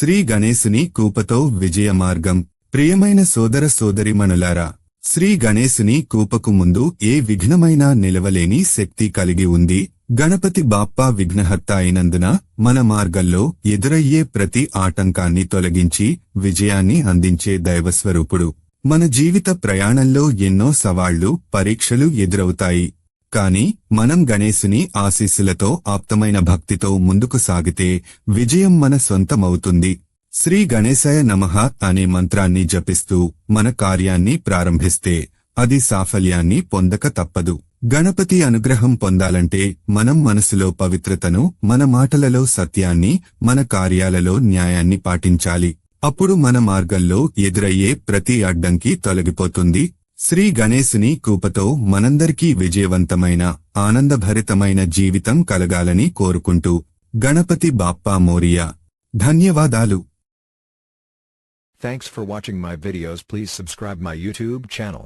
శ్రీ గణేశుని కూపతో విజయమార్గం. ప్రియమైన సోదర సోదరిమణులారా, శ్రీ గణేశుని కూపకు ముందు ఏ విఘ్నమైనా నిలవలేని శక్తి కలిగి ఉంది. గణపతి బాప్పా విఘ్నహర్త అయినందున మన మార్గంలో ఎదురయ్యే ప్రతి ఆటంకాన్ని తొలగించి విజయాన్ని అందించే దైవస్వరూపుడు. మన జీవిత ప్రయాణంలో ఎన్నో సవాళ్లు, పరీక్షలు ఎదురవుతాయి. కాని మనం గణేశుని ఆశీస్సులతో ఆప్తమైన భక్తితో ముందుకు సాగితే విజయం మన సొంతమవుతుంది. శ్రీ గణేశాయ నమః అనే మంత్రాన్ని జపిస్తూ మన కార్యాన్ని ప్రారంభిస్తే అది సాఫల్యాన్ని పొందక తప్పదు. గణపతి అనుగ్రహం పొందాలంటే మనం మనసులో పవిత్రతను, మన మాటలలో సత్యాన్ని, మన కార్యాలలో న్యాయాన్ని పాటించాలి. అప్పుడు మన మార్గంలో ఎదురయ్యే ప్రతి అడ్డంకి తొలగిపోతుంది. శ్రీ గణేశుని కృపతో మనందరికీ విజయవంతమైన, ఆనందభరితమైన జీవితం కలగాలని కోరుకుంటూ గణపతి బాప్పా మోరియా. ధన్యవాదాలు. Thanks for watching my videos. Please subscribe my YouTube channel.